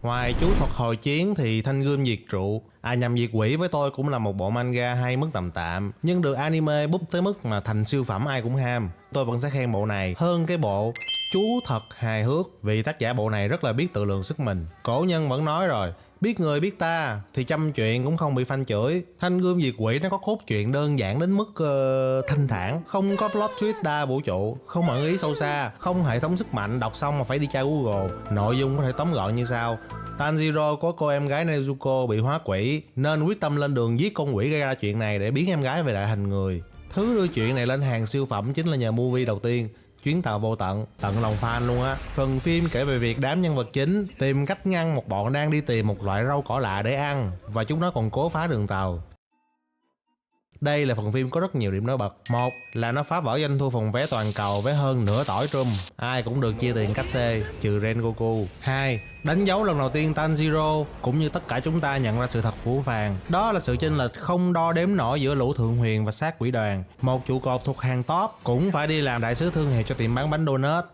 Ngoài chú thuật hồi chiến thì Thanh Gươm Diệt Trụ, nhầm Diệt Quỷ với tôi cũng là một bộ manga hay mức tầm tạm, nhưng được anime búp tới mức mà thành siêu phẩm ai cũng ham. Tôi vẫn sẽ khen bộ này hơn cái bộ Chú Thật Hài Hước, vì tác giả bộ này rất là biết tự lượng sức mình. Cổ nhân vẫn nói rồi, biết người biết ta thì chăm chuyện cũng không bị phanh chửi. Thanh Gươm Diệt Quỷ nó có cốt truyện đơn giản đến mức thanh thản, không có plot twist đa vũ trụ, không ẩn ý sâu xa, không hệ thống sức mạnh đọc xong mà phải đi tra Google. Nội dung có thể tóm gọn như sau: Tanjiro có cô em gái Nezuko bị hóa quỷ nên quyết tâm lên đường giết con quỷ gây ra chuyện này để biến em gái về lại thành người. Thứ đưa chuyện này lên hàng siêu phẩm chính là nhờ movie đầu tiên, Chuyến tàu vô tận, tận lòng fan luôn á. Phần phim kể về việc đám nhân vật chính tìm cách ngăn một bọn đang đi tìm một loại rau cỏ lạ để ăn, và chúng nó còn cố phá đường tàu. Đây là phần phim có rất nhiều điểm nổi bật. Một là nó phá vỡ doanh thu phòng vé toàn cầu với hơn nửa tỏi trùm, ai cũng được chia tiền cách xê, trừ Rengoku. Hai, đánh dấu lần đầu tiên Tanjiro cũng như tất cả chúng ta nhận ra sự thật phũ phàng, đó là sự chênh lệch không đo đếm nổi giữa Lũ Thượng Huyền và Sát Quỷ Đoàn. Một trụ cột thuộc hàng top cũng phải đi làm đại sứ thương hiệu cho tiệm bán bánh donut.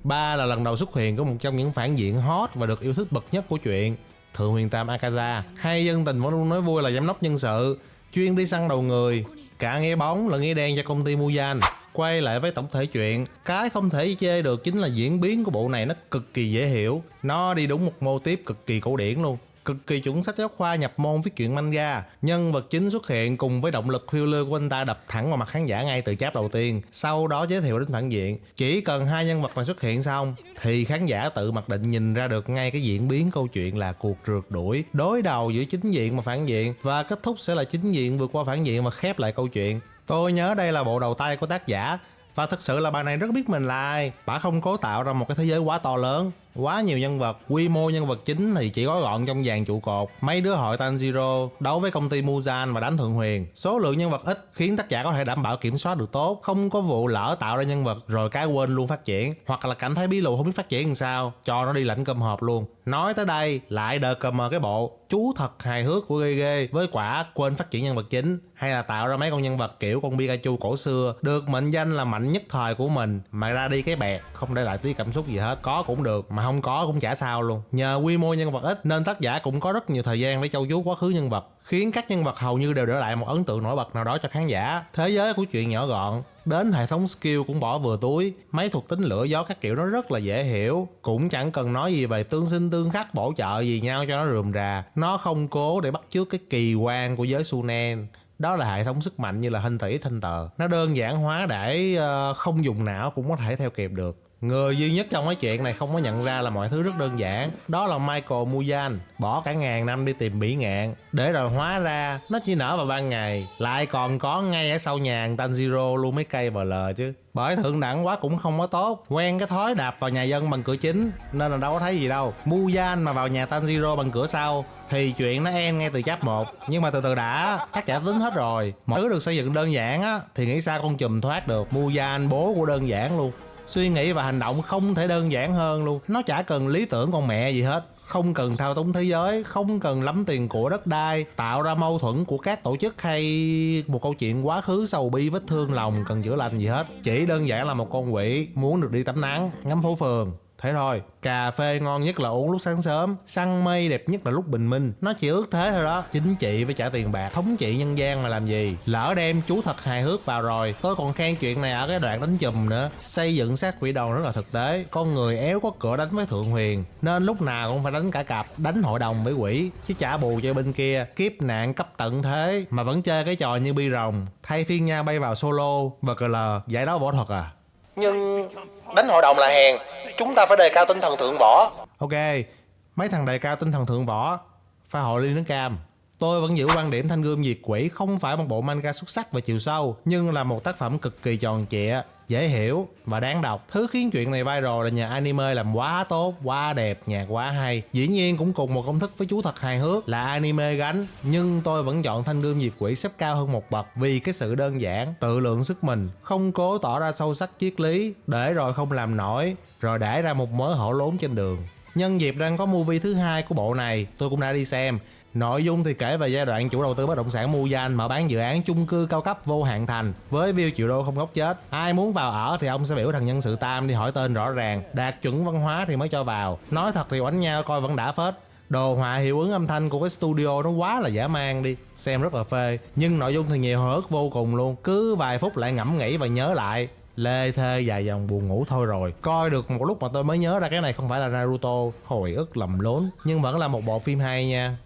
3 là lần đầu xuất hiện của một trong những phản diện hot và được yêu thích bậc nhất của truyện, Thượng Huyền Tam Akaza, hay dân tình vẫn luôn nói vui là giám đốc nhân sự, chuyên đi săn đầu người, cả nghĩa bóng lẫn nghĩa đen cho công ty Muzan. Quay lại với tổng thể chuyện, cái không thể chê được chính là diễn biến của bộ này nó cực kỳ dễ hiểu. Nó đi đúng một mô típ cực kỳ cổ điển luôn, cực kỳ chuẩn sách giáo khoa nhập môn viết truyện manga. Nhân vật chính xuất hiện cùng với động lực phiêu lưu của anh ta đập thẳng vào mặt khán giả ngay từ chap đầu tiên, sau đó giới thiệu đến phản diện. Chỉ cần hai nhân vật này xuất hiện xong thì khán giả tự mặc định nhìn ra được ngay cái diễn biến câu chuyện là cuộc rượt đuổi, đối đầu giữa chính diện và phản diện, và kết thúc sẽ là chính diện vượt qua phản diện và khép lại câu chuyện. Tôi nhớ đây là bộ đầu tay của tác giả, và thật sự là bà này rất biết mình là ai. Bà không cố tạo ra một cái thế giới quá to lớn, quá nhiều nhân vật, quy mô nhân vật chính thì chỉ gói gọn trong dàn trụ cột, mấy đứa hội Tanjiro đấu với công ty Muzan và đánh Thượng Huyền. Số lượng nhân vật ít khiến tác giả có thể đảm bảo kiểm soát được tốt, không có vụ lỡ tạo ra nhân vật rồi cái quên luôn phát triển, hoặc là cảm thấy bí lù không biết phát triển làm sao, cho nó đi lãnh cơm hộp luôn. Nói tới đây lại đợt cover cái bộ Chú Thật Hài Hước của Gege với quả quên phát triển nhân vật chính, hay là tạo ra mấy con nhân vật kiểu con Pikachu cổ xưa được mệnh danh là mạnh nhất thời của mình mà ra đi cái bẹt, không để lại tí cảm xúc gì hết. Có cũng được mà không có cũng chả sao luôn. Nhờ quy mô nhân vật ít nên tác giả cũng có rất nhiều thời gian để trau chuốt quá khứ nhân vật, khiến các nhân vật hầu như đều để lại một ấn tượng nổi bật nào đó cho khán giả. Thế giới của chuyện nhỏ gọn, đến hệ thống skill cũng bỏ vừa túi, mấy thuộc tính lửa gió các kiểu nó rất là dễ hiểu, cũng chẳng cần nói gì về tương sinh tương khắc bổ trợ gì nhau cho nó rườm rà. Nó không cố để bắt chước cái kỳ quan của giới shonen, đó là hệ thống sức mạnh như là hình tỷ thanh tờ. Nó đơn giản hóa để không dùng não cũng có thể theo kịp được. Người duy nhất trong cái chuyện này không có nhận ra là mọi thứ rất đơn giản, đó là Michael Muzan, bỏ cả ngàn năm đi tìm bỉ ngạn để rồi hóa ra nó chỉ nở vào ban ngày, lại còn có ngay ở sau nhà Tanjiro luôn mấy cây bờ lờ chứ. Bởi thượng đẳng quá cũng không có tốt, quen cái thói đạp vào nhà dân bằng cửa chính nên là đâu có thấy gì đâu. Muzan mà vào nhà Tanjiro bằng cửa sau thì chuyện nó end ngay từ chap 1. Nhưng mà từ từ đã, tác giả tính hết rồi, mọi thứ được xây dựng đơn giản á thì nghĩ sao con chùm thoát được. Muzan bố của đơn giản luôn, suy nghĩ và hành động không thể đơn giản hơn luôn. Nó chả cần lý tưởng con mẹ gì hết, không cần thao túng thế giới, không cần lắm tiền của đất đai, tạo ra mâu thuẫn của các tổ chức hay một câu chuyện quá khứ sầu bi vết thương lòng cần chữa lành gì hết. Chỉ đơn giản là một con quỷ muốn được đi tắm nắng, ngắm phố phường, thế thôi. Cà phê ngon nhất là uống lúc sáng sớm, săn mây đẹp nhất là lúc bình minh. Nó chỉ ước thế thôi đó. Chính trị với trả tiền bạc, thống trị nhân gian mà làm gì. Lỡ đem Chú Thật Hài Hước vào rồi, tôi còn khen chuyện này ở cái đoạn đánh chùm nữa. Xây dựng Sát Quỷ Đoàn rất là thực tế, con người éo có cửa đánh với Thượng Huyền nên lúc nào cũng phải đánh cả cặp, đánh hội đồng với quỷ chứ trả bù cho bên kia. Kiếp nạn cấp tận thế mà vẫn chơi cái trò như bi rồng, thay phiên nhau bay vào solo và cờ lờ giải đấu võ thuật à. Nhưng đánh hội đồng là hèn, chúng ta phải đề cao tinh thần thượng võ. Ok, mấy thằng đề cao tinh thần thượng võ phải hội ly nước cam. Tôi vẫn giữ quan điểm Thanh Gươm Diệt Quỷ không phải một bộ manga xuất sắc về chiều sâu, nhưng là một tác phẩm cực kỳ tròn trịa, dễ hiểu và đáng đọc. Thứ khiến chuyện này viral là nhờ anime làm quá tốt, quá đẹp, nhạc quá hay. Dĩ nhiên cũng cùng một công thức với Chú Thật Hài Hước là anime gánh, nhưng tôi vẫn chọn Thanh Gươm Diệt Quỷ xếp cao hơn một bậc vì cái sự đơn giản, tự lượng sức mình, không cố tỏ ra sâu sắc triết lý để rồi không làm nổi, rồi để ra một mớ hổ lốn trên đường. Nhân dịp đang có movie thứ hai của bộ này, tôi cũng đã đi xem. Nội dung thì kể về giai đoạn chủ đầu tư bất động sản mua danh mở bán dự án chung cư cao cấp vô hạn thành với view triệu đô không góc chết. Ai muốn vào ở thì ông sẽ biểu thằng nhân sự Tam đi hỏi tên rõ ràng, đạt chuẩn văn hóa thì mới cho vào. Nói thật thì oánh nhau coi vẫn đã phết. Đồ họa hiệu ứng âm thanh của cái studio nó quá là dã man đi, xem rất là phê. Nhưng nội dung thì nhiều hồi ức vô cùng luôn, cứ vài phút lại ngẫm nghĩ và nhớ lại. Lê thê dài dòng buồn ngủ thôi rồi. Coi được một lúc mà tôi mới nhớ ra cái này không phải là Naruto, hồi ức lầm lốn. Nhưng vẫn là một bộ phim hay nha.